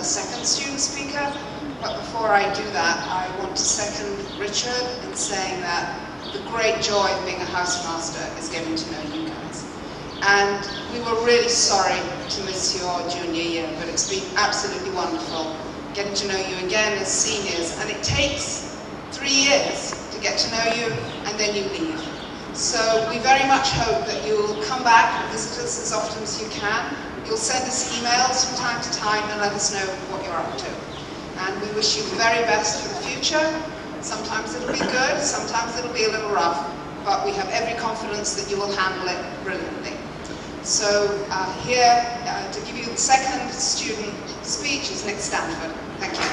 the second student speaker. But before I do that, I want to second Richard in saying that the great joy of being a housemaster is getting to know you guys. And we were really sorry to miss your junior year, but it's been absolutely wonderful getting to know you again as seniors. And it takes 3 years to get to know you, and then you leave. So we very much hope that you'll come back and visit us as often as you can. You'll send us emails from time to time and let us know what you're up to. And we wish you the very best for the future. Sometimes it'll be good, sometimes it'll be a little rough, but we have every confidence that you will handle it brilliantly. So here to give you the second student speech is Nick Stanford. Thank you.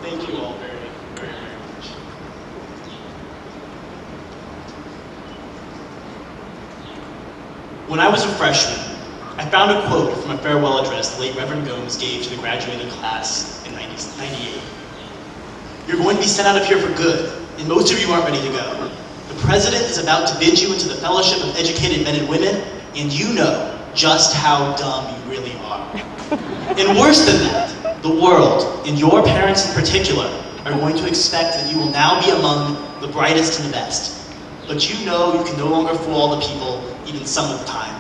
Thank you all very, very, very much. When I was a freshman, I found a quote from a farewell address the late Reverend Gomes gave to the graduating class in 1998. You're going to be sent out of here for good, and most of you aren't ready to go. The president is about to bid you into the fellowship of educated men and women, and you know just how dumb you really are. And worse than that, the world, and your parents in particular, are going to expect that you will now be among the brightest and the best. But you know you can no longer fool all the people, even some of the time.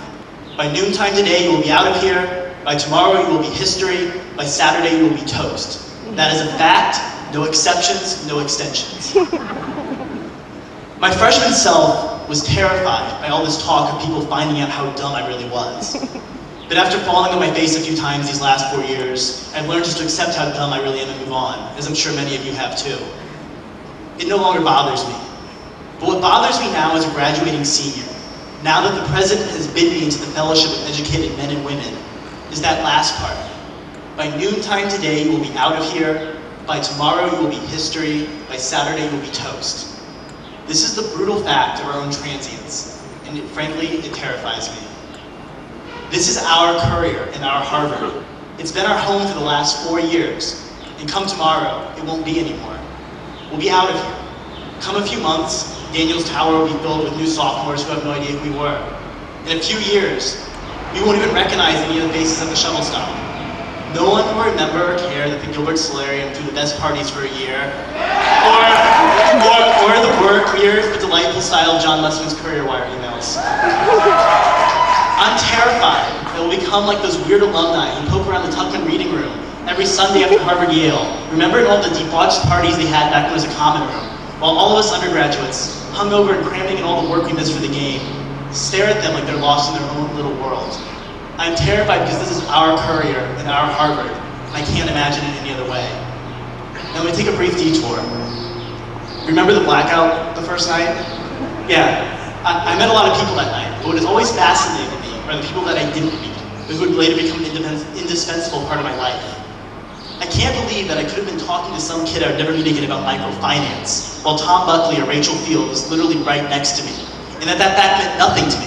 By noontime today, you will be out of here. By tomorrow, you will be history. By Saturday, you will be toast. That is a fact, no exceptions, no extensions. My freshman self was terrified by all this talk of people finding out how dumb I really was. But after falling on my face a few times these last 4 years, I've learned just to accept how dumb I really am and move on, as I'm sure many of you have too. It no longer bothers me. But what bothers me now as a graduating senior, now that the president has bid me into the fellowship of educated men and women, is that last part. By noontime today, you will be out of here. By tomorrow, you will be history. By Saturday, you will be toast. This is the brutal fact of our own transience, and frankly, it terrifies me. This is our Currier and our Harvard. It's been our home for the last 4 years, and come tomorrow, it won't be anymore. We'll be out of here. Come a few months, Daniel's Tower will be filled with new sophomores who have no idea who we were. In a few years, we won't even recognize any of the faces at the shuttle stop. No one will remember or care that the Gilbert Solarium threw the best parties for a year, or the weird but delightful style of John Lessman's Currier Wire emails. I'm terrified that we'll become like those weird alumni who poke around the Tuckman reading room every Sunday after Harvard-Yale, remembering all the debauched parties they had back when it was a common room, while all of us undergraduates, hungover and cramming in all the work we missed for the game, stare at them like they're lost in their own little world. I'm terrified because this is our Currier and our Harvard, and I can't imagine it any other way. Now let me take a brief detour. Remember the blackout the first night? Yeah, I met a lot of people that night, but what has always fascinated me are the people that I didn't meet, but who would later become an indispensable part of my life. I can't believe that I could have been talking to some kid I would never meet again about microfinance, while Tom Buckley or Rachel Field was literally right next to me, and that fact meant nothing to me.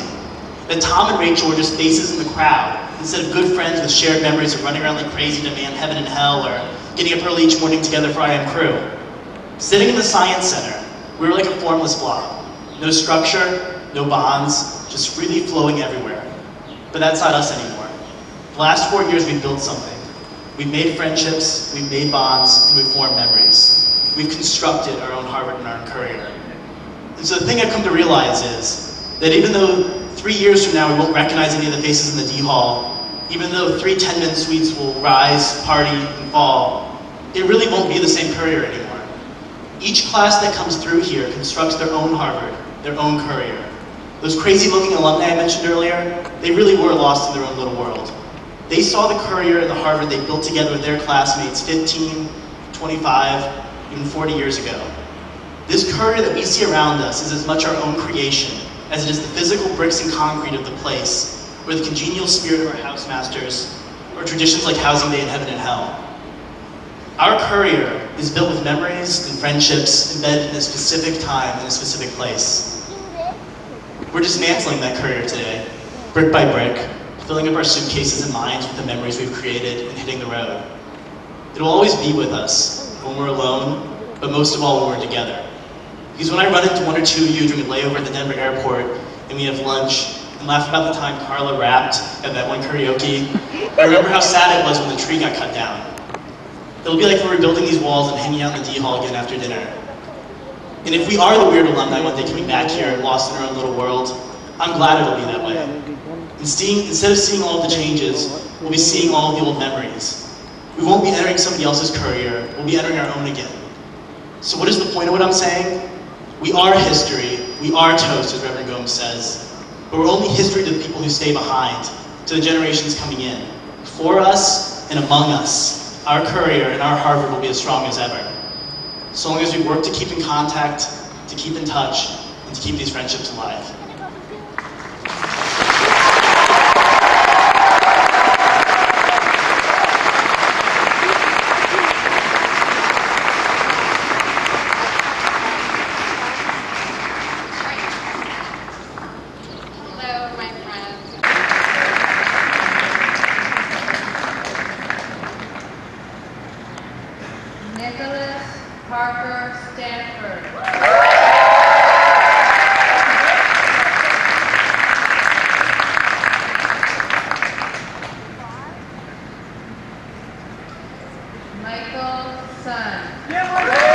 That Tom and Rachel were just faces in the crowd, instead of good friends with shared memories of running around like crazy to demand heaven and hell, or getting up early each morning together for IM Crew. Sitting in the Science Center, we were like a formless blob. No structure, no bonds, just freely flowing everywhere. But that's not us anymore. The last 4 years we've built something. We've made friendships, we've made bonds, and we've formed memories. We've constructed our own Harvard and our own Currier. And so the thing I've come to realize is that even though 3 years from now we won't recognize any of the faces in the D Hall, even though 3 10-minute suites will rise, party, and fall, it really won't be the same Currier anymore. Each class that comes through here constructs their own Harvard, their own Currier. Those crazy-looking alumni I mentioned earlier, they really were lost in their own little world. They saw the Currier and the Harvard they built together with their classmates 15, 25, even 40 years ago. This Currier that we see around us is as much our own creation as it is the physical bricks and concrete of the place, or the congenial spirit of our housemasters, or traditions like Housing Day in Heaven and Hell. Our Currier is built with memories and friendships embedded in a specific time and a specific place. We're dismantling that Currier today, brick by brick, filling up our suitcases and minds with the memories we've created and hitting the road. It'll always be with us when we're alone, but most of all when we're together. Because when I run into one or two of you during a layover at the Denver airport, and we have lunch, and laugh about the time Carla rapped at that one karaoke, I remember how sad it was when the tree got cut down. It'll be like when we're building these walls and hanging out in the D Hall again after dinner. And if we are the weird alumni one day coming back here lost in our own little world, I'm glad it'll be that way. Instead of seeing all of the changes, we'll be seeing all of the old memories. We won't be entering somebody else's career, we'll be entering our own again. So what is the point of what I'm saying? We are history, we are toast, as Reverend Gomes says, but we're only history to the people who stay behind, to the generations coming in. For us and among us, our Currier and our Harvard will be as strong as ever. So long as we work to keep in contact, to keep in touch, and to keep these friendships alive. Hello, my friends. Nicholas Parker Stanford. Michael Sun.